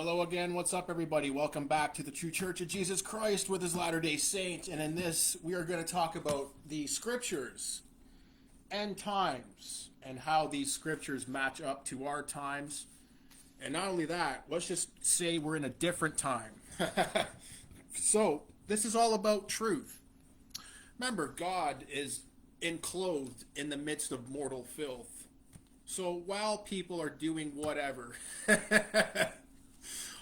Hello again. What's up, everybody? Welcome back to the True Church of Jesus Christ with His Latter-day Saints. And in this, we are going to talk about the scriptures, end times, and how these scriptures match up to our times. And not only that, let's just say we're in a different time. So, this is all about truth. Remember, God is enclosed in the midst of mortal filth. So while people are doing whatever,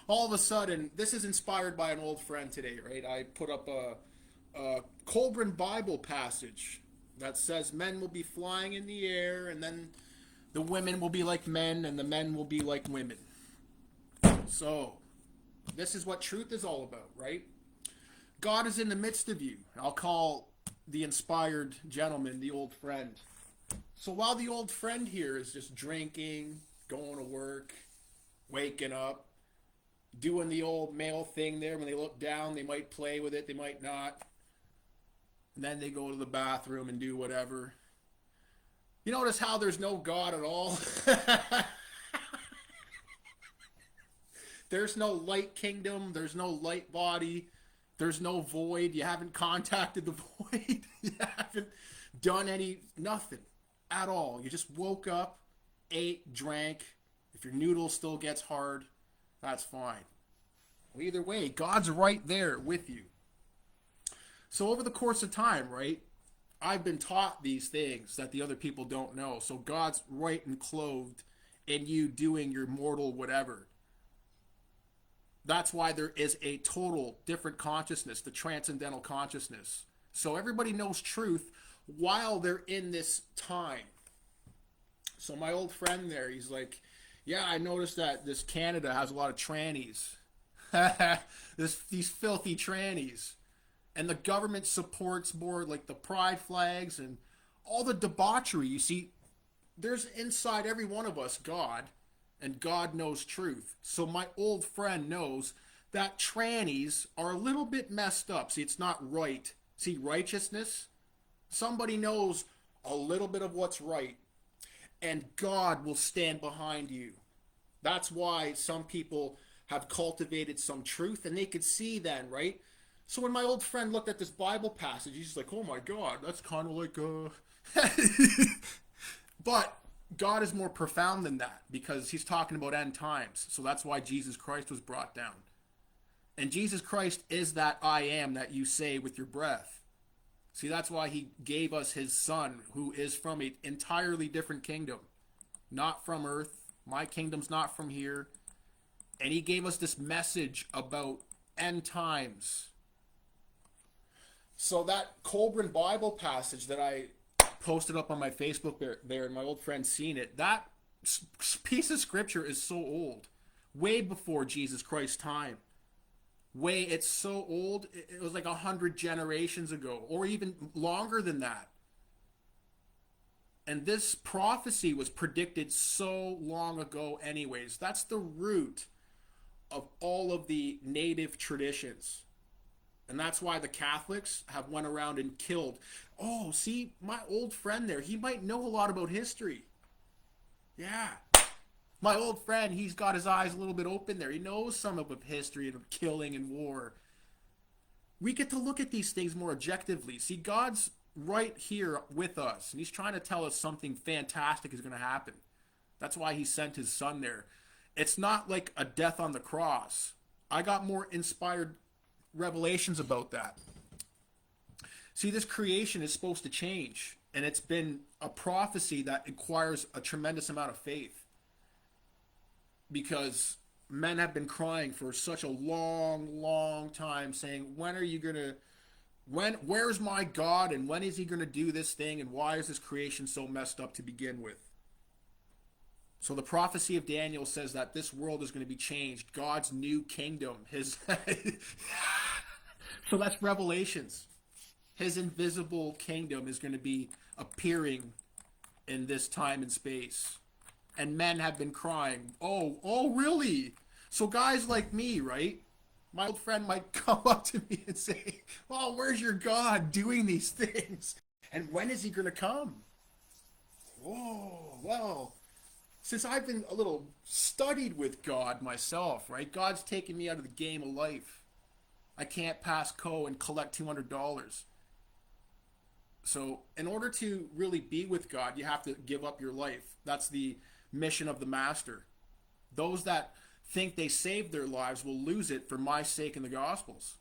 all of a sudden, this is inspired by an old friend today, right? I put up a Colburn Bible passage that says men will be flying in the air, and then the women will be like men, and the men will be like women. So, this is what truth is all about, right? God is in the midst of you. I'll call the inspired gentleman the old friend. So while the old friend here is just drinking, going to work, waking up, doing the old male thing there, when they look down, they might play with it, they might not. And then they go to the bathroom and do whatever. You notice how there's no God at all? There's no light kingdom, there's no light body, there's no void. You haven't contacted the void. You haven't done nothing at all. You just woke up, ate, drank. If your noodle still gets hard, that's fine. Well, either way, God's right there with you. So over the course of time, right, I've been taught these things that the other people don't know. So God's right and clothed in you doing your mortal whatever. That's why there is a total different consciousness, the transcendental consciousness. So everybody knows truth while they're in this time. So my old friend there, he's like, yeah, I noticed that this Canada has a lot of trannies. These filthy trannies. And the government supports more like the pride flags and all the debauchery. You see, there's inside every one of us God, and God knows truth. So my old friend knows that trannies are a little bit messed up. See, it's not right. See, righteousness, somebody knows a little bit of what's right, and God will stand behind you. That's why some people have cultivated some truth, and they could see then, right? So when my old friend looked at this Bible passage, he's like, oh my God, that's kind of like But God is more profound than that, because he's talking about end times. So that's why Jesus Christ was brought down. And Jesus Christ is that I am that you say with your breath. See, that's why he gave us his son, who is from an entirely different kingdom. Not from earth. My kingdom's not from here. And he gave us this message about end times. So that Colburn Bible passage that I posted up on my Facebook there, and my old friend's seen it, that piece of scripture is so old. Way before Jesus Christ's time. It's so old, it was like 100 generations ago, or even longer than that. And this prophecy was predicted so long ago anyways. That's the root of all of the native traditions. And that's why the Catholics have went around and killed. Oh, see, my old friend there, he might know a lot about history. Yeah. My old friend, he's got his eyes a little bit open there. He knows some of history and killing and war. We get to look at these things more objectively. See, God's right here with us, and he's trying to tell us something fantastic is going to happen. That's why he sent his son there. It's not like a death on the cross. I got more inspired revelations about that. See, this creation is supposed to change, and it's been a prophecy that requires a tremendous amount of faith, because men have been crying for such a long time, saying, where's my God, and when is he going to do this thing, and why is this creation so messed up to begin with? So the prophecy of Daniel says that this world is going to be changed. God's new kingdom. So that's Revelations. His invisible kingdom is going to be appearing in this time and space. And men have been crying, oh, really? So guys like me, right? My old friend might come up to me and say, well, where's your God doing these things? And when is he going to come? Oh, well, since I've been a little studied with God myself, right? God's taken me out of the game of life. I can't pass co and collect $200. So, in order to really be with God, you have to give up your life. That's the mission of the Master. Those that think they saved their lives will lose it for my sake in the Gospels.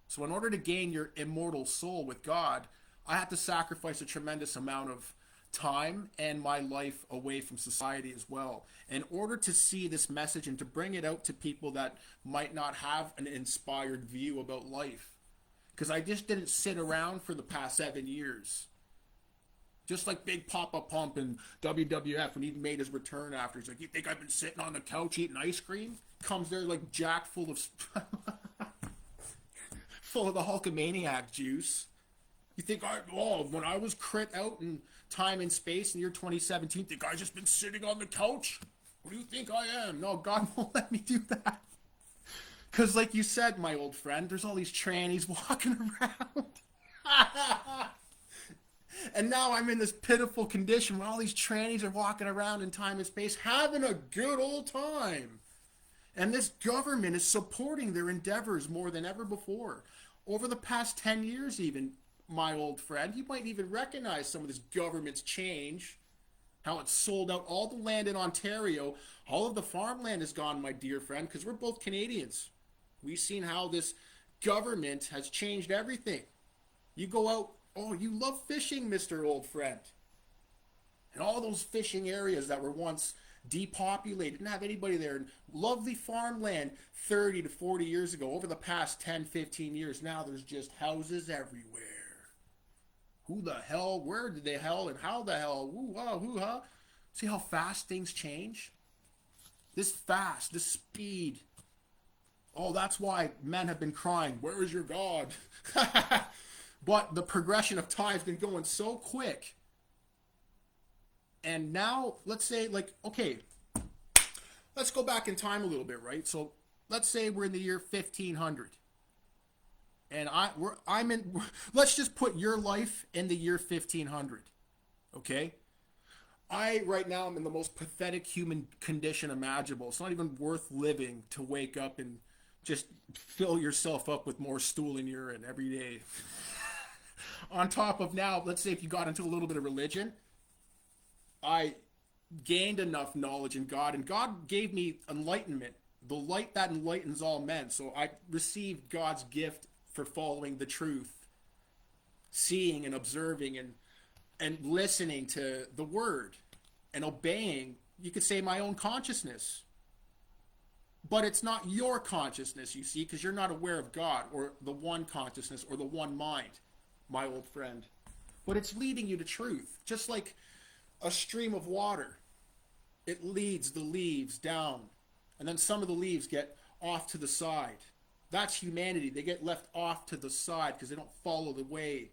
So, in order to gain your immortal soul with God, I have to sacrifice a tremendous amount of time and my life away from society as well, in order to see this message and to bring it out to people that might not have an inspired view about life. Because I just didn't sit around for the past 7 years. Just like Big Papa Pump in WWF when he made his return after. He's like, you think I've been sitting on the couch eating ice cream? Comes there like jacked full of full of the Hulkamaniac juice. You think when I was crit out in time and space in the year 2017, think I just been sitting on the couch? What do you think I am? No, God won't let me do that. Because like you said, my old friend, there's all these trannies walking around. And now I'm in this pitiful condition where all these trannies are walking around in time and space having a good old time. And this government is supporting their endeavors more than ever before. Over the past 10 years even, my old friend, you might even recognize some of this government's change. How it's sold out all the land in Ontario. All of the farmland is gone, my dear friend, because we're both Canadians. We've seen how this government has changed everything. You go out, you love fishing, Mr. Old Friend. And all those fishing areas that were once depopulated, didn't have anybody there. And lovely farmland 30 to 40 years ago. Over the past 10, 15 years, now there's just houses everywhere. Who the hell, where did they hell, and how the hell, woo-ha, hoo-ha. See how fast things change? This fast, this speed. Oh, that's why men have been crying, where is your God? But the progression of time has been going so quick. And now, let's say, let's go back in time a little bit, right? So, let's say we're in the year 1500. And let's just put your life in the year 1500. Okay? Right now, I'm in the most pathetic human condition imaginable. It's not even worth living to wake up and just fill yourself up with more stool and urine every day. On top of now, let's say if you got into a little bit of religion, I gained enough knowledge in God, and God gave me enlightenment, the light that enlightens all men. So I received God's gift for following the truth, seeing and observing and listening to the word and obeying, you could say, my own consciousness. But it's not your consciousness, you see, because you're not aware of God or the one consciousness or the one mind, my old friend. But it's leading you to truth, just like a stream of water. It leads the leaves down, and then some of the leaves get off to the side. That's humanity. They get left off to the side because they don't follow the way.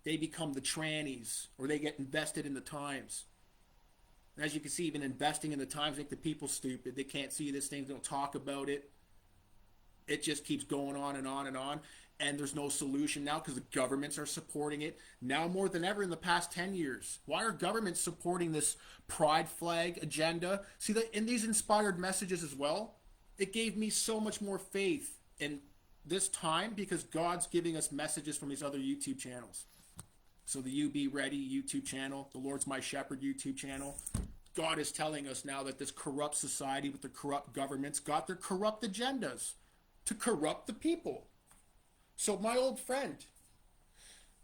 They become the trannies, or they get invested in the times. And as you can see, even investing in the times make the people stupid. They can't see this thing. They don't talk about it. It just keeps going on and on and on. And there's no solution now because the governments are supporting it. Now more than ever in the past 10 years. Why are governments supporting this pride flag agenda? See, that in these inspired messages as well, it gave me so much more faith in this time because God's giving us messages from these other YouTube channels. So the You Be Ready YouTube channel, the Lord's My Shepherd YouTube channel. God is telling us now that this corrupt society with the corrupt governments got their corrupt agendas to corrupt the people. So my old friend,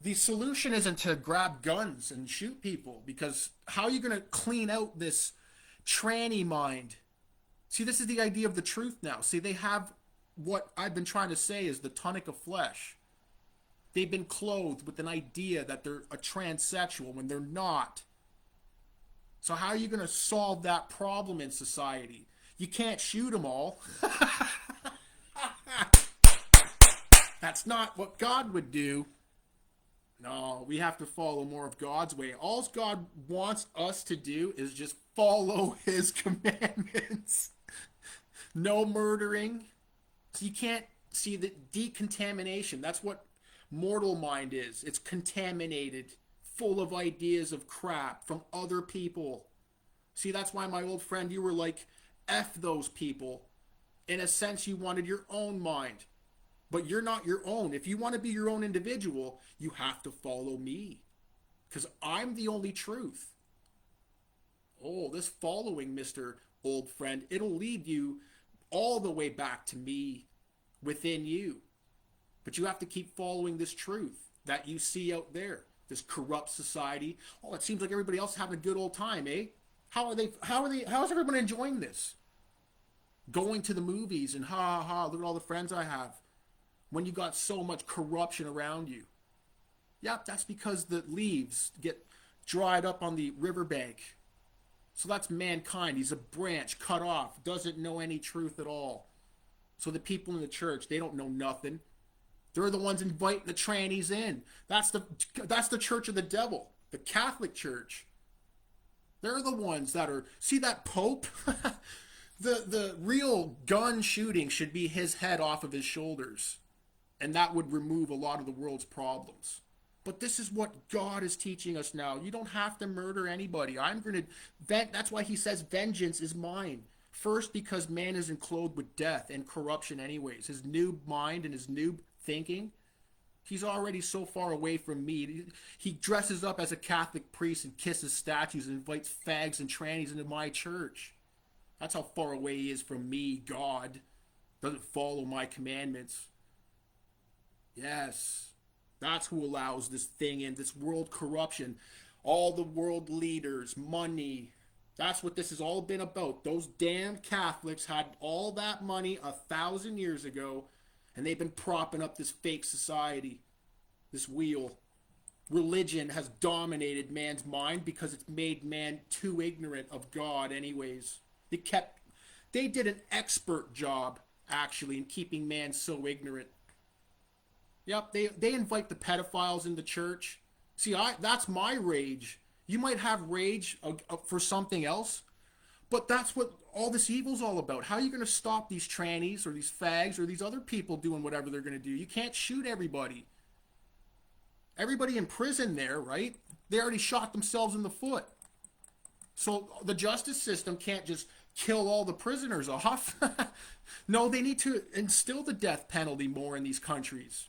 the solution isn't to grab guns and shoot people, because how are you going to clean out this tranny mind? See, this is the idea of the truth now. See, they have what I've been trying to say is the tunic of flesh. They've been clothed with an idea that they're a transsexual when they're not. So how are you going to solve that problem in society? You can't shoot them all. That's not what God would do. No, we have to follow more of God's way. All God wants us to do is just follow his commandments. No murdering. So you can't see the decontamination. That's what mortal mind is. It's contaminated, full of ideas of crap from other people. See, that's why, my old friend, you were like, F those people. In a sense, you wanted your own mind. But you're not your own. If you want to be your own individual, you have to follow me. Because I'm the only truth. Oh, this following, Mr. Old Friend, it'll lead you all the way back to me within you. But you have to keep following this truth that you see out there. This corrupt society. Oh, it seems like everybody else is having a good old time, eh? How is everyone enjoying this? Going to the movies and ha ha ha, look at all the friends I have. When you got so much corruption around you. Yep, that's because the leaves get dried up on the riverbank. So that's mankind. He's a branch cut off, doesn't know any truth at all. So the people in the church, they don't know nothing. They're the ones inviting the trannies in. That's the church of the devil, the Catholic Church. They're the ones that are, see that Pope? The real gun shooting should be his head off of his shoulders. And that would remove a lot of the world's problems. But this is what God is teaching us now. You don't have to murder anybody. That's why he says vengeance is mine. First, because man is enclosed with death and corruption anyways. His new mind and his new thinking, he's already so far away from me. He dresses up as a Catholic priest and kisses statues and invites fags and trannies into my church. That's how far away he is from me, God. Doesn't follow my commandments. Yes, that's who allows this thing in, this world corruption. All the world leaders, money. That's what this has all been about. Those damn Catholics had all that money 1,000 years ago, and they've been propping up this fake society, this wheel. Religion has dominated man's mind because it's made man too ignorant of God anyways. They did an expert job, actually, in keeping man so ignorant. Yep, they invite the pedophiles into church. See, that's my rage. You might have rage for something else, but that's what all this evil's all about. How are you going to stop these trannies or these fags or these other people doing whatever they're going to do? You can't shoot everybody. Everybody in prison there, right? They already shot themselves in the foot. So the justice system can't just kill all the prisoners off. No, they need to instill the death penalty more in these countries.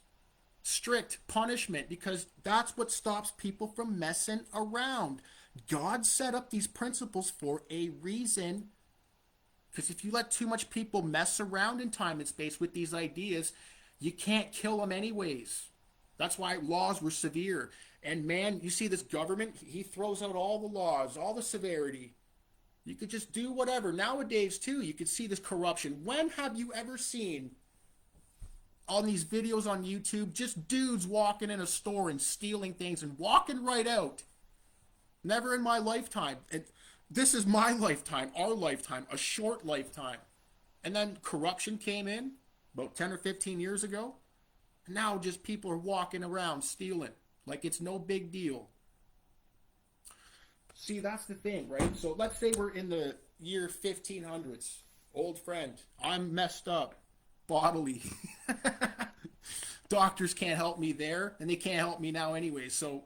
Strict punishment, because that's what stops people from messing around. God set up these principles for a reason. Because if you let too much people mess around in time and space with these ideas, you can't kill them anyways. That's why laws were severe. And man, you see this government, he throws out all the laws, all the severity. You could just do whatever. Nowadays, too, you could see this corruption. When have you ever seen on these videos on YouTube, just dudes walking in a store and stealing things and walking right out? Never in my lifetime. This is my lifetime, our lifetime, a short lifetime. And then corruption came in about 10 or 15 years ago. And now just people are walking around stealing like it's no big deal. See, that's the thing, right? So let's say we're in the year 1500s. Old friend, I'm messed up bodily. Doctors can't help me there, and they can't help me now anyway. So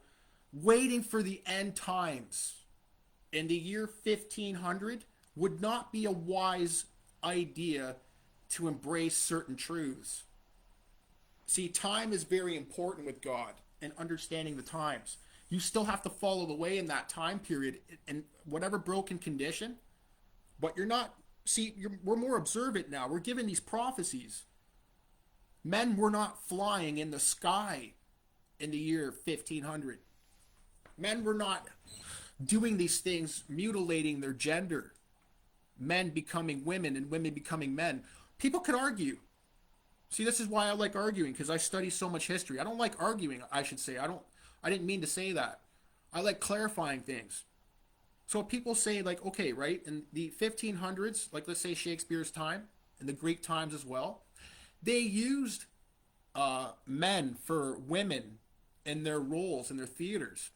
waiting for the end times in the year 1500 would not be a wise idea to embrace certain truths. See, time is very important with God and understanding the times. You still have to follow the way in that time period in whatever broken condition, but you're not, we're more observant now. We're given these prophecies. Men were not flying in the sky in the year 1500. Men were not doing these things, mutilating their gender. Men becoming women and women becoming men. People could argue. See, this is why I like arguing, because I study so much history. I don't like arguing, I should say. I didn't mean to say that. I like clarifying things. So people say, like, okay, right, in the 1500s, like let's say Shakespeare's time, and the Greek times as well, they used men for women in their roles in their theaters.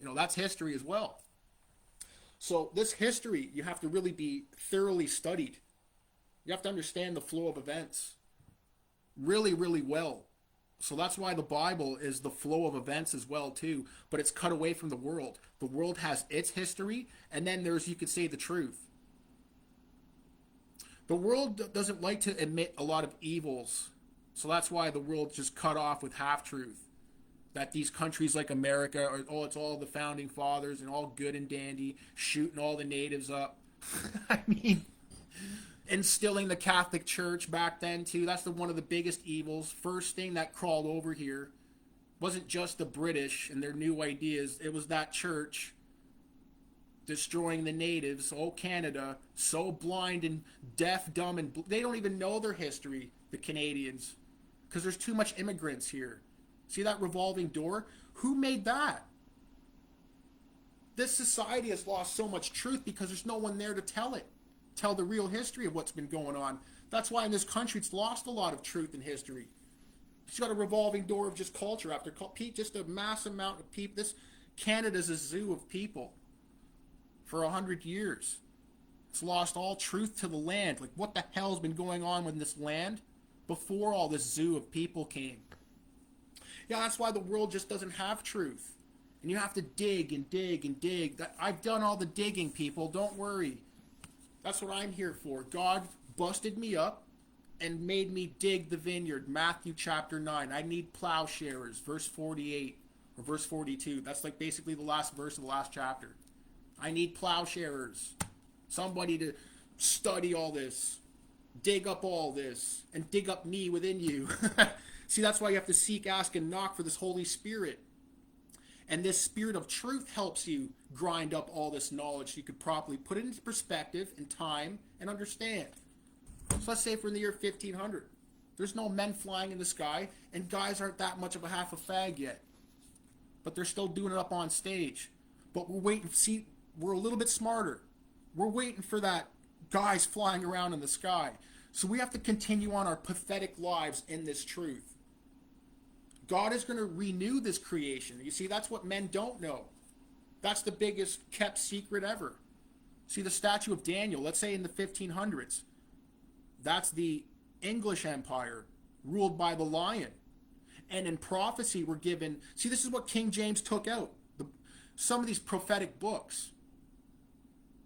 You know, that's history as well. So this history, you have to really be thoroughly studied. You have to understand the flow of events really, really well. So that's why the Bible is the flow of events as well too, but it's cut away from the world. The world has its history, and then there's, you could say, the truth. The world doesn't like to admit a lot of evils, so that's why the world just cut off with half truth. That these countries like America are, oh, it's all the founding fathers and all good and dandy, shooting all the natives up. I mean, instilling the Catholic Church back then too. That's one of the biggest evils. First thing that crawled over here wasn't just the British and their new ideas. It was that church destroying the natives. Oh, Canada, so blind and deaf, dumb, and they don't even know their history, the Canadians, because there's too much immigrants here. See that revolving door? Who made that? This society has lost so much truth because there's no one there to tell it. Tell the real history of what's been going on. That's why in this country it's lost a lot of truth and history. It's got a revolving door of just culture after just a mass amount of people. This Canada's a zoo of people for 100 years. It's lost all truth to the land. Like, what the hell's been going on with this land before all this zoo of people came? Yeah, that's why the world just doesn't have truth. And you have to dig and dig and dig. I've done all the digging, people. Don't worry. That's what I'm here for. God busted me up and made me dig the vineyard. Matthew chapter 9. I need plowshares. Verse 48 or verse 42. That's like basically the last verse of the last chapter. I need plowshares. Somebody to study all this. Dig up all this. And dig up me within you. See, that's why you have to seek, ask, and knock for this Holy Spirit. And this Spirit of truth helps you grind up all this knowledge so you could properly put it into perspective and time and understand. So let's say if we're in the year 1500. There's no men flying in the sky, and guys aren't that much of a half a fag yet. But they're still doing it up on stage. But we're waiting, see, we're a little bit smarter. We're waiting for that guys flying around in the sky. So we have to continue on our pathetic lives in this truth. God is going to renew this creation. You see, that's what men don't know. That's the biggest kept secret ever. See, the statue of Daniel, let's say in the 1500s, that's the English Empire ruled by the lion. And in prophecy we're given, see, this is what King James took out. Some of these prophetic books.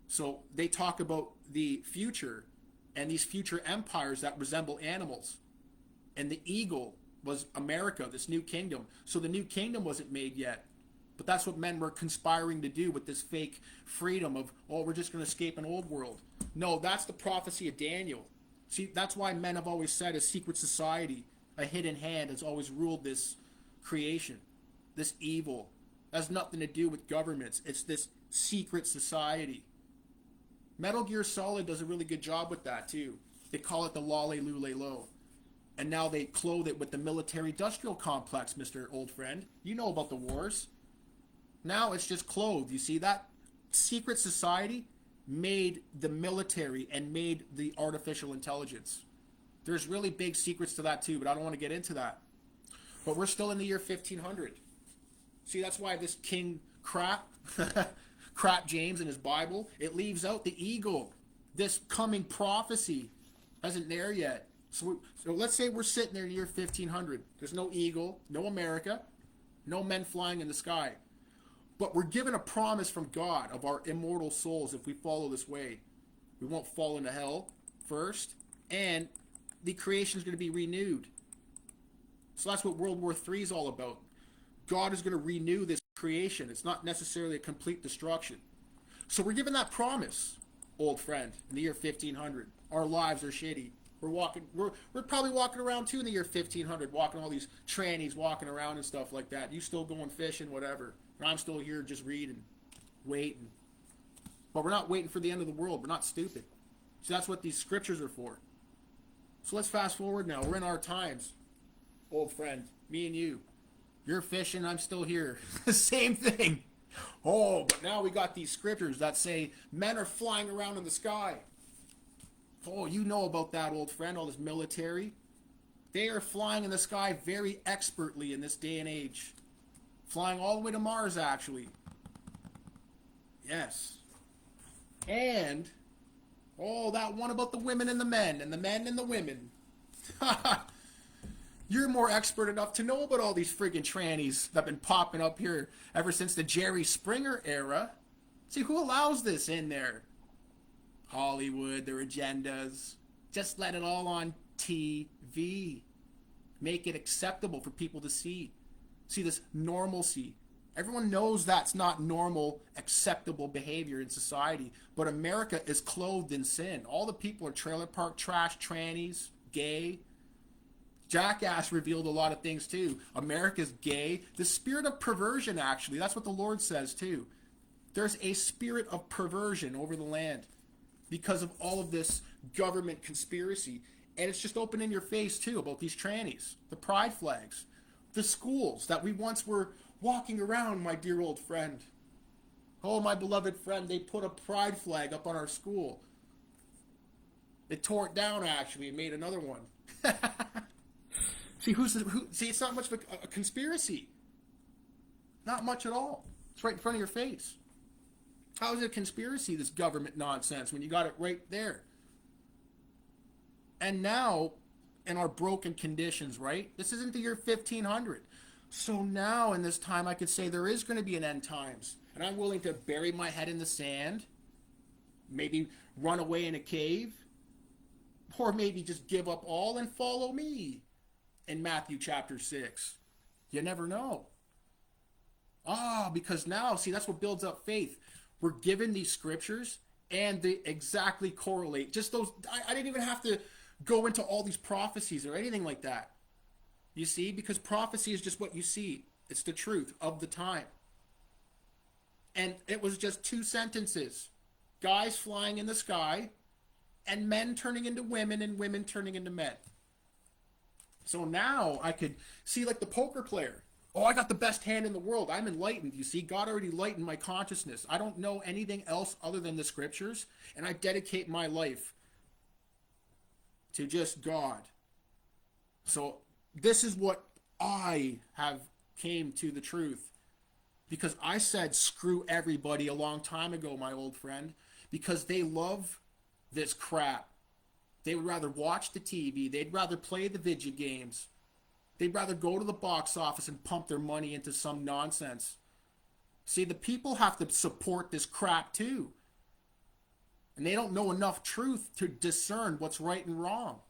So they talk about the future and these future empires that resemble animals. And the eagle was America, this new kingdom. So the new kingdom wasn't made yet. But that's what men were conspiring to do with this fake freedom of, oh, we're just going to escape an old world. No, that's the prophecy of Daniel. See, that's why men have always said a secret society, a hidden hand, has always ruled this creation, this evil. It has nothing to do with governments. It's this secret society. Metal Gear Solid does a really good job with that too. They call it the Lale Lule Lo. And now they clothe it with the military-industrial complex, Mr. Old Friend. You know about the wars. Now it's just clothed. You see, that secret society made the military and made the artificial intelligence. There's really big secrets to that too, but I don't want to get into that. But we're still in the year 1500. See, that's why this King Crap, Crap James in his Bible, it leaves out the eagle. This coming prophecy isn't there yet. So let's say we're sitting there in the year 1500. There's no eagle, no America, no men flying in the sky. But we're given a promise from God of our immortal souls if we follow this way. We won't fall into hell first, and the creation is going to be renewed. So that's what World War III is all about. God is going to renew this creation. It's not necessarily a complete destruction. So we're given that promise, old friend, in the year 1500. Our lives are shitty. We're probably walking around too in the year 1500, walking all these trannies walking around and stuff like that. You still going fishing, whatever. And I'm still here just reading, waiting. But we're not waiting for the end of the world. We're not stupid. So that's what these scriptures are for. So let's fast forward now. We're in our times, old friend, me and you. You're fishing, I'm still here. Same thing. Oh, but now we got these scriptures that say men are flying around in the sky. Oh, you know about that, old friend, all this military. They are flying in the sky very expertly in this day and age. Flying all the way to Mars, actually. Yes. And, oh, that one about the women and the men and the women. You're more expert enough to know about all these friggin' trannies that have been popping up here ever since the Jerry Springer era. See, who allows this in there? Hollywood, their agendas. Just let it all on TV. Make it acceptable for people to see. See this normalcy. Everyone knows that's not normal, acceptable behavior in society. But America is clothed in sin. All the people are trailer park trash, trannies, gay. Jackass revealed a lot of things too. America's gay. The spirit of perversion, actually. That's what the Lord says too. There's a spirit of perversion over the land because of all of this government conspiracy. And it's just open in your face too about these trannies, the pride flags, the schools that we once were walking around, my dear old friend. Oh, my beloved friend, they put a pride flag up on our school. They tore it down actually and made another one. See, see, it's not much of a conspiracy. Not much at all. It's right in front of your face. How is it a conspiracy, this government nonsense, when you got it right there? And now, in our broken conditions, right? This isn't the year 1500. So now, in this time, I could say there is going to be an end times. And I'm willing to bury my head in the sand. Maybe run away in a cave. Or maybe just give up all and follow me. In Matthew chapter 6. You never know. Because now, see, that's what builds up faith. We're given these scriptures and they exactly correlate. Just those, I didn't even have to go into all these prophecies or anything like that. You see, because prophecy is just what you see. It's the truth of the time. And it was just 2 sentences. Guys flying in the sky and men turning into women and women turning into men. So now I could see like the poker player. Oh, I got the best hand in the world. I'm enlightened. You see, God already lightened my consciousness. I don't know anything else other than the scriptures. And I dedicate my life to just God. So this is what I have came to the truth. Because I said screw everybody a long time ago, my old friend. Because they love this crap. They would rather watch the TV. They'd rather play the video games. They'd rather go to the box office and pump their money into some nonsense. See, the people have to support this crap too. And they don't know enough truth to discern what's right and wrong.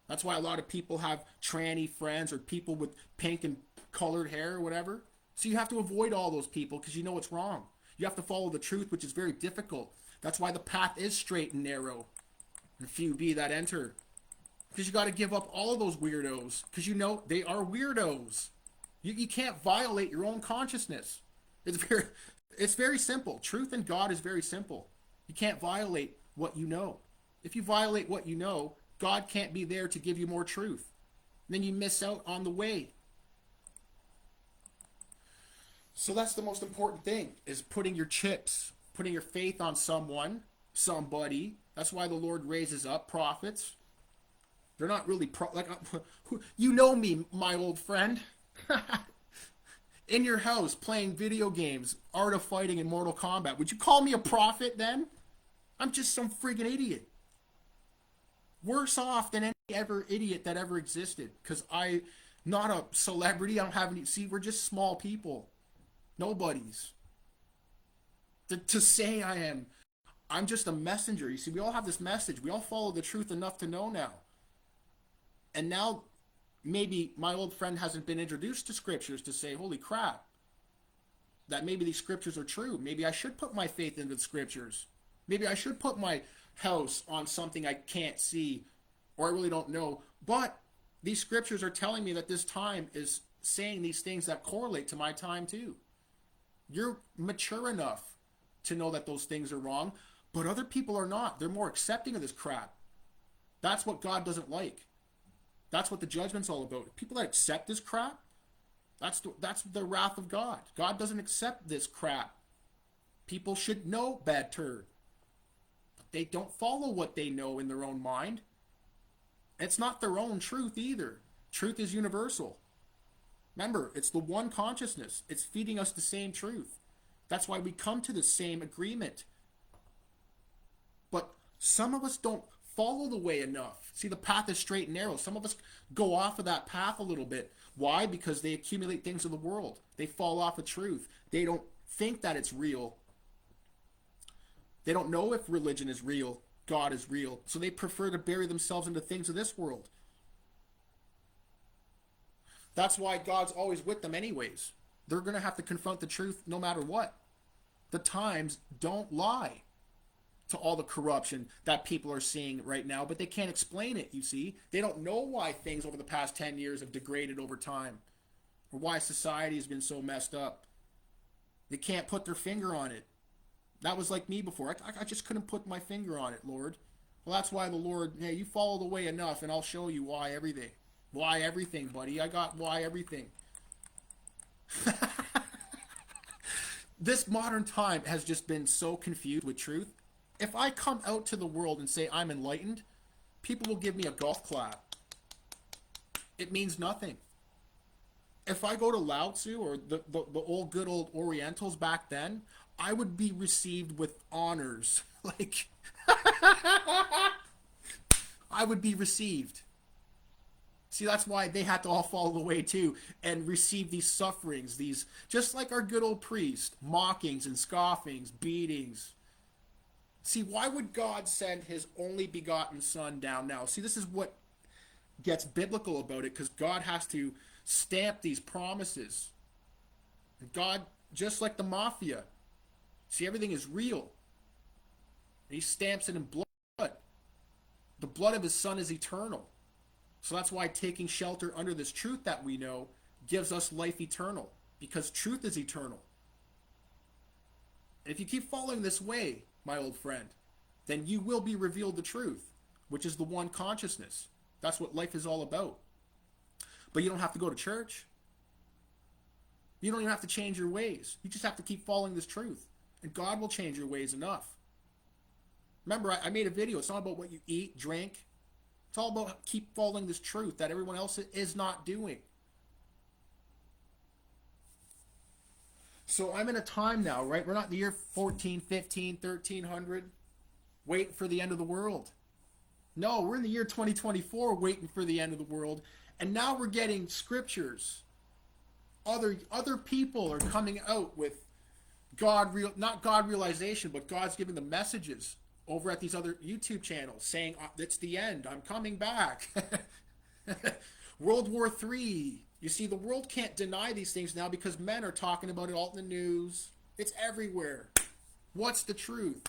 That's why a lot of people have tranny friends or people with pink and colored hair or whatever. So you have to avoid all those people because you know it's wrong. You have to follow the truth, which is very difficult. That's why the path is straight and narrow. And few be that enter. Because you got to give up all of those weirdos. Because you know they are weirdos. You can't violate your own consciousness. It's very simple. Truth in God is very simple. You can't violate what you know. If you violate what you know, God can't be there to give you more truth. Then you miss out on the way. So that's the most important thing, is putting your chips, putting your faith on someone, somebody. That's why the Lord raises up prophets. They're not really you know me, my old friend. In your house playing video games, Art of Fighting and Mortal Kombat. Would you call me a prophet then? I'm just some friggin' idiot. Worse off than any ever idiot that ever existed. Because I'm not a celebrity. I don't have any. See, we're just small people. Nobodies. To say I'm just a messenger. You see, we all have this message. We all follow the truth enough to know now. And now, maybe my old friend hasn't been introduced to scriptures to say, holy crap, that maybe these scriptures are true. Maybe I should put my faith into the scriptures. Maybe I should put my house on something I can't see or I really don't know. But these scriptures are telling me that this time is saying these things that correlate to my time too. You're mature enough to know that those things are wrong, but other people are not. They're more accepting of this crap. That's what God doesn't like. That's what the judgment's all about. People that accept this crap, that's the wrath of God. God doesn't accept this crap. People should know bad turd. But they don't follow what they know in their own mind. It's not their own truth either. Truth is universal. Remember, it's the one consciousness. It's feeding us the same truth. That's why we come to the same agreement. But some of us don't follow the way enough. See, the path is straight and narrow. Some of us go off of that path a little bit. Why? Because they accumulate things of the world. They fall off of truth. They don't think that it's real. They don't know if religion is real, God is real. So they prefer to bury themselves into things of this world. That's why God's always with them anyways. They're going to have to confront the truth no matter what. The times don't lie to all the corruption that people are seeing right now, but they can't explain it, you see. They don't know why things over the past 10 years have degraded over time, or why society has been so messed up. They can't put their finger on it. That was like me before. I just couldn't put my finger on it, Lord. Well, that's why the Lord, hey, you follow the way enough, and I'll show you why everything. Why everything, buddy? I got why everything. This modern time has just been so confused with truth. If I come out to the world and say I'm enlightened, people will give me a golf clap. It means nothing. If I go to Lao Tzu or the old good old Orientals back then, I would be received with honors. Like, I would be received. See, that's why they had to all follow the way too and receive these sufferings, these, just like our good old priest, mockings and scoffings, beatings. See, why would God send his only begotten son down now? See, this is what gets biblical about it, because God has to stamp these promises. And God, just like the mafia, see, everything is real. And he stamps it in blood. The blood of his son is eternal. So that's why taking shelter under this truth that we know gives us life eternal, because truth is eternal. And if you keep following this way, my old friend, then you will be revealed the truth, which is the one consciousness. That's what life is all about. But you don't have to go to church. You don't even have to change your ways. You just have to keep following this truth, and God will change your ways enough. Remember, I made a video. It's not about what you eat, drink. It's all about keep following this truth that everyone else is not doing. So I'm in a time now, right? We're not in the year 14, 15, 1300, waiting for the end of the world. No, we're in the year 2024 waiting for the end of the world. And now we're getting scriptures. Other people are coming out with not God realization, but God's giving them messages over at these other YouTube channels saying, it's the end, I'm coming back. World War III. You see, the world can't deny these things now because men are talking about it all in the news. It's everywhere. What's the truth?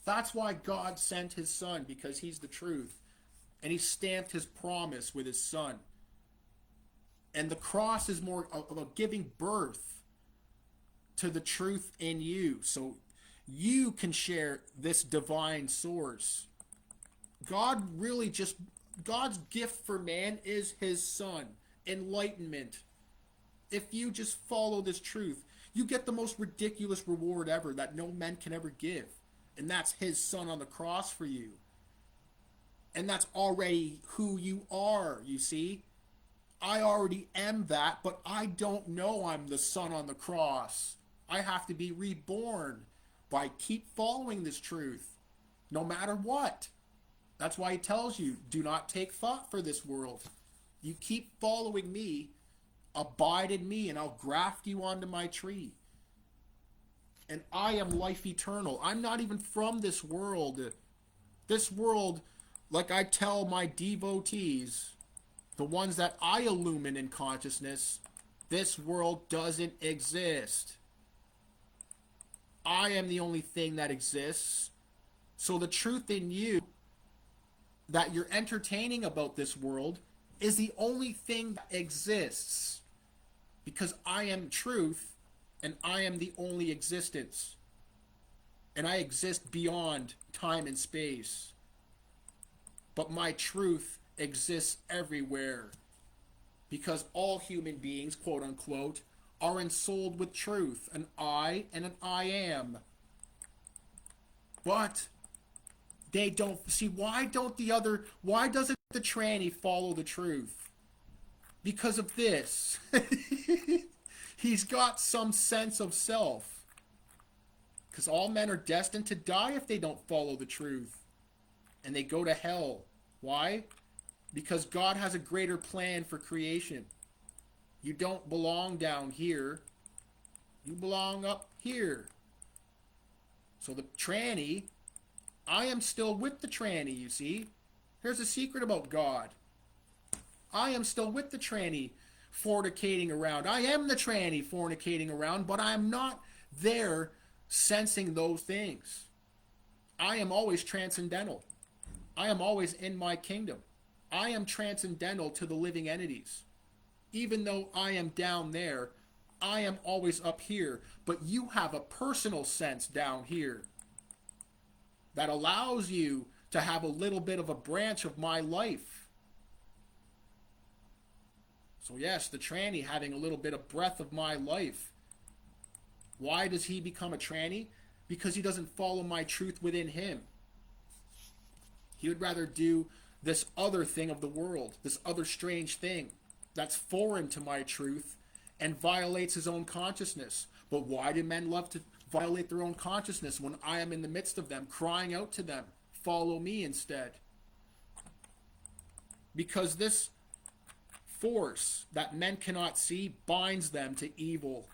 That's why God sent his son, because he's the truth. And he stamped his promise with his son. And the cross is more about giving birth to the truth in you. So you can share this divine source. God's gift for man is his son. Enlightenment. If you just follow this truth, you get the most ridiculous reward ever that no man can ever give. And that's his son on the cross for you. And that's already who you are, you see. I already am that, but I don't know I'm the son on the cross. I have to be reborn by keep following this truth, no matter what. That's why he tells you, do not take thought for this world. You keep following me, abide in me, and I'll graft you onto my tree. And I am life eternal. I'm not even from this world. This world, like I tell my devotees, the ones that I illumine in consciousness, this world doesn't exist. I am the only thing that exists. So the truth in you that you're entertaining about this world is the only thing that exists. Because I am truth, and I am the only existence. And I exist beyond time and space. But my truth exists everywhere. Because all human beings, quote unquote, are ensouled with truth, an I and an I am. But they don't see, why doesn't the tranny follow the truth? Because of this. He's got some sense of self. Because all men are destined to die if they don't follow the truth. and they go to hell. Why? Because God has a greater plan for creation. You don't belong down here. You belong up here. So the tranny, I am still with the tranny, you see. Here's a secret about God. I am still with the tranny fornicating around. I am the tranny fornicating around, but I am not there sensing those things. I am always transcendental. I am always in my kingdom. I am transcendental to the living entities. Even though I am down there, I am always up here. But you have a personal sense down here that allows you to have a little bit of a branch of my life. So yes, the tranny having a little bit of breath of my life. Why does he become a tranny? Because he doesn't follow my truth within him. He would rather do this other thing of the world, this other strange thing that's foreign to my truth and violates his own consciousness. But why do men love to violate their own consciousness when I am in the midst of them, crying out to them, follow me instead? Because this force that men cannot see binds them to evil.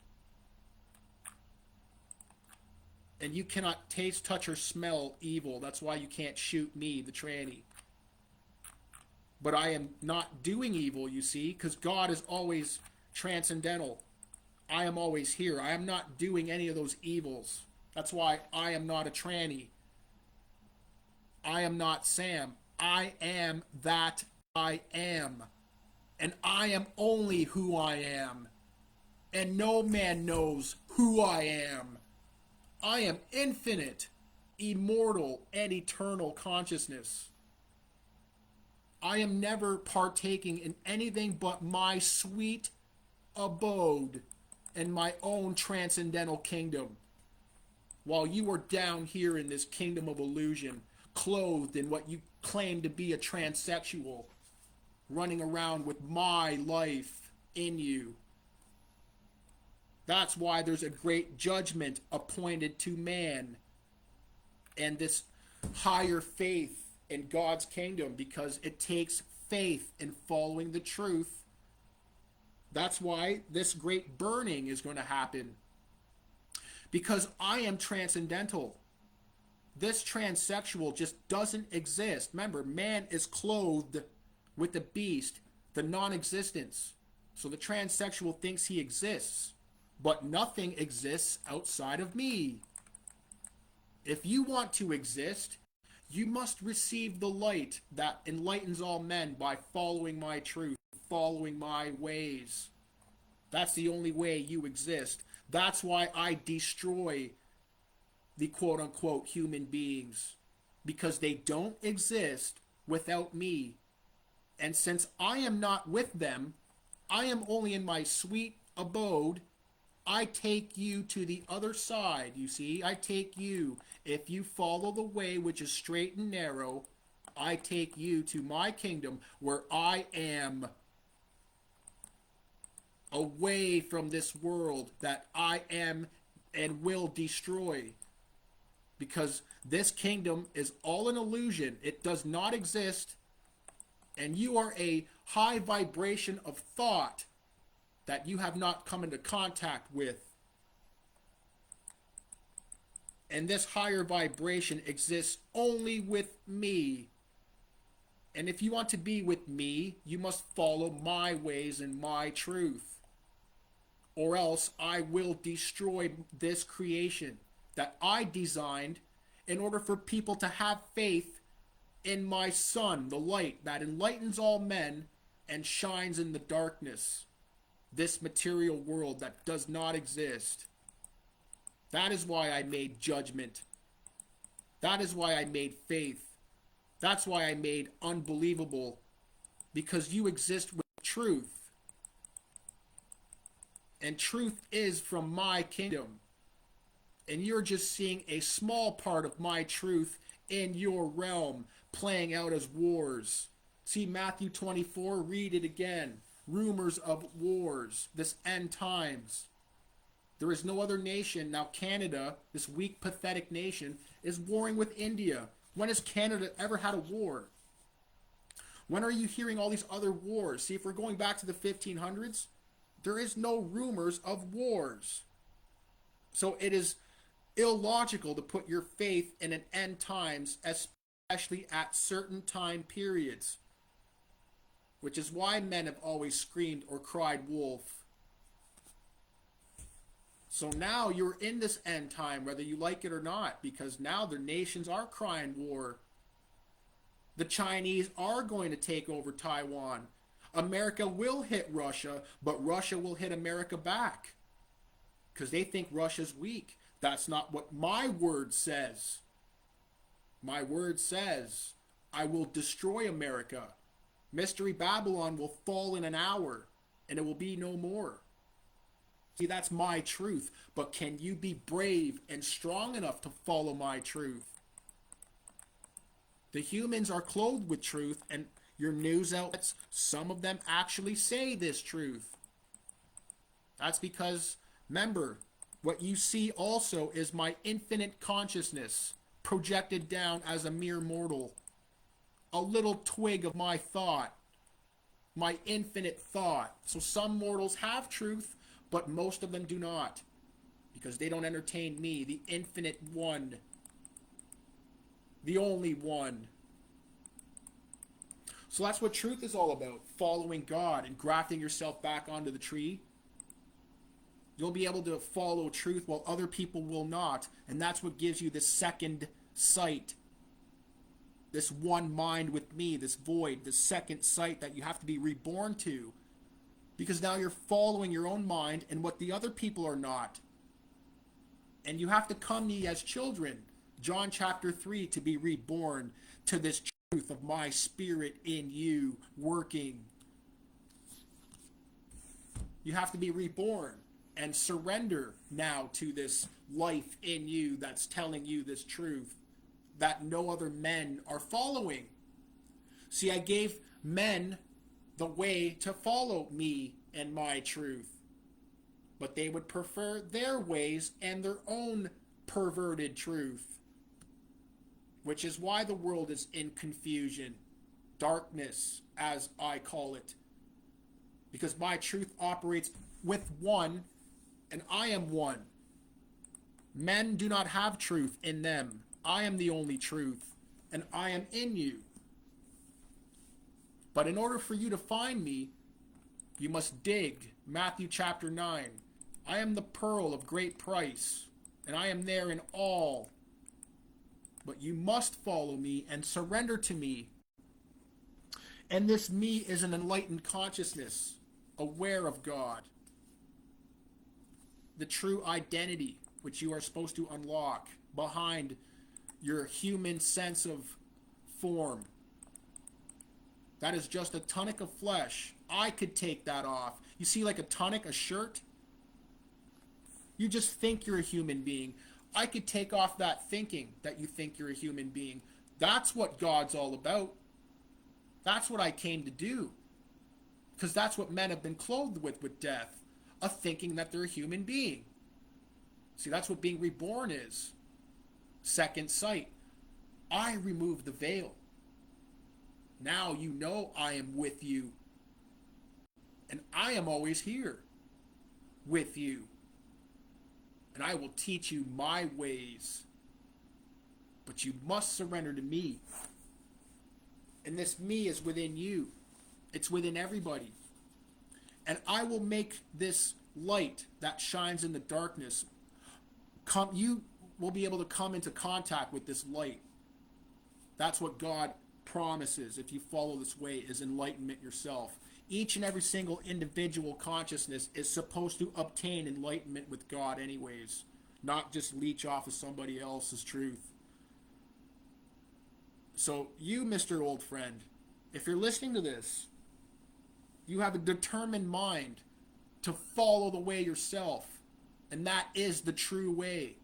And you cannot taste, touch, or smell evil. That's why you can't shoot me, the tranny. But I am not doing evil, you see, because God is always transcendental. I am always here. I am not doing any of those evils. That's why I am not a tranny. I am not Sam. I am that I am. And I am only who I am. And no man knows who I am. I am infinite, immortal, and eternal consciousness. I am never partaking in anything but my sweet abode in my own transcendental kingdom. While you are down here in this kingdom of illusion, clothed in what you claim to be a transsexual, running around with my life in you. That's why there's a great judgment appointed to man and this higher faith in God's kingdom, because it takes faith in following the truth. That's why this great burning is going to happen. Because I am transcendental. This transsexual just doesn't exist. Remember, man is clothed with the beast, the non-existence. So the transsexual thinks he exists. But nothing exists outside of me. If you want to exist, you must receive the light that enlightens all men by following my truth, following my ways. That's the only way you exist. That's why I destroy the quote-unquote human beings, because they don't exist without me. And since I am not with them, I am only in my sweet abode. I take you to the other side, you see. I take you. If you follow the way which is straight and narrow, I take you to my kingdom where I am away from this world that I am and will destroy. Because this kingdom is all an illusion. It does not exist. And you are a high vibration of thought that you have not come into contact with. And this higher vibration exists only with me. And if you want to be with me, you must follow my ways and my truth. Or else I will destroy this creation that I designed in order for people to have faith in my Son, the light that enlightens all men and shines in the darkness. This material world that does not exist. That is why I made judgment. That is why I made faith. That's why I made unbelievable. Because you exist with truth. And truth is from my kingdom. And you're just seeing a small part of my truth in your realm playing out as wars. See Matthew 24, read it again. Rumors of wars, this end times. There is no other nation. Now Canada, this weak, pathetic nation, is warring with India When has Canada ever had a war? When are you hearing all these other wars? See, if we're going back to the 1500s, there is no rumors of wars. So it is illogical to put your faith in an end times, especially at certain time periods, which is why men have always screamed or cried wolf. So now you're in this end time, whether you like it or not, because now their nations are crying war. The Chinese are going to take over Taiwan. America will hit Russia, but Russia will hit America back because they think Russia's weak. That's not what my word says. My word says, I will destroy America. Mystery Babylon will fall in an hour, and it will be no more. See, that's my truth. But can you be brave and strong enough to follow my truth? The humans are clothed with truth, and your news outlets, some of them actually say this truth. That's because, remember, what you see also is my infinite consciousness projected down as a mere mortal. A little twig of my thought. My infinite thought. So some mortals have truth, but most of them do not. Because they don't entertain me, the infinite one. The only one. So that's what truth is all about. Following God and grafting yourself back onto the tree. You'll be able to follow truth while other people will not. And that's what gives you this second sight. This one mind with me, this void, this second sight that you have to be reborn to. Because now you're following your own mind and what the other people are not. And you have to come to me as children, John chapter 3, to be reborn to this truth of my spirit in you working. You have to be reborn and surrender now to this life in you that's telling you this truth that no other men are following. See, I gave men the way to follow me and my truth. But they would prefer their ways and their own perverted truth. Which is why the world is in confusion. Darkness, as I call it. Because my truth operates with one, and I am one. Men do not have truth in them. I am the only truth, and I am in you. But in order for you to find me, you must dig. Matthew chapter 9. I am the pearl of great price, and I am there in all. But you must follow me and surrender to me. And this me is an enlightened consciousness, aware of God. The true identity, which you are supposed to unlock behind your human sense of form. That is just a tunic of flesh. I could take that off. You see, like a tunic, a shirt? You just think you're a human being. I could take off that thinking that you think you're a human being. That's what God's all about. That's what I came to do. Because that's what men have been clothed with death. A thinking that they're a human being. See, that's what being reborn is. Second sight. I removed the veil. Now you know I am with you. And I am always here with you. And I will teach you my ways. But you must surrender to me. And this me is within you. It's within everybody. And I will make this light that shines in the darkness. You will be able to come into contact with this light. That's what God promises if you follow this way, is enlightenment yourself. Each and every single individual consciousness is supposed to obtain enlightenment with God anyways, not just leech off of somebody else's truth. So you, Mr. Old Friend, if you're listening to this, you have a determined mind to follow the way yourself, and that is the true way.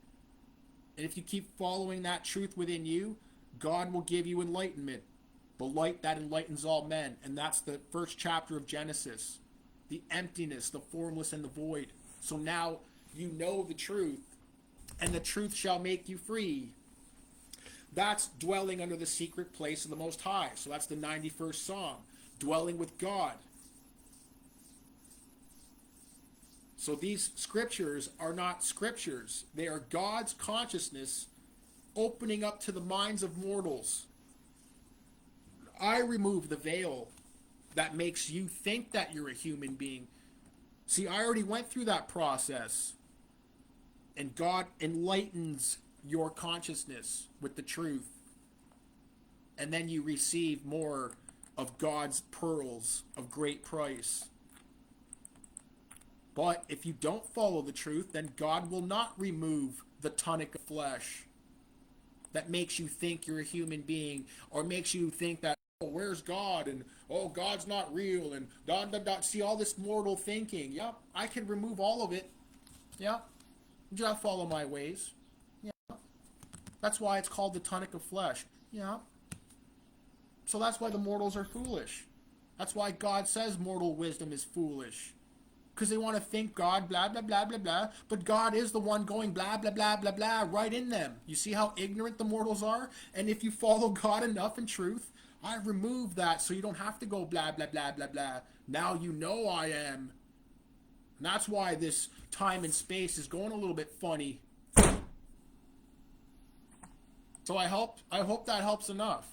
And if you keep following that truth within you, God will give you enlightenment. The light that enlightens all men. And that's the first chapter of Genesis. The emptiness, the formless, and the void. So now you know the truth. And the truth shall make you free. That's dwelling under the secret place of the Most High. So that's the 91st Psalm, dwelling with God. So these scriptures are not scriptures. They are God's consciousness opening up to the minds of mortals. I remove the veil that makes you think that you're a human being. See, I already went through that process. And God enlightens your consciousness with the truth. And then you receive more of God's pearls of great price. But if you don't follow the truth, then God will not remove the tunic of flesh that makes you think you're a human being, or makes you think that, oh, where's God? And, oh, God's not real, and dot, dot, dot. See all this mortal thinking. Yep, I can remove all of it. Yep. You just follow my ways. Yeah. That's why it's called the tunic of flesh. Yeah. So that's why the mortals are foolish. That's why God says mortal wisdom is foolish. Because they want to think God, blah, blah, blah, blah, blah. But God is the one going blah, blah, blah, blah, blah, right in them. You see how ignorant the mortals are? And if you follow God enough in truth, I remove that so you don't have to go blah, blah, blah, blah, blah. Now you know I am. And that's why this time and space is going a little bit funny. So I hope that helps enough.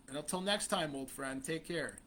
And until next time, old friend, take care.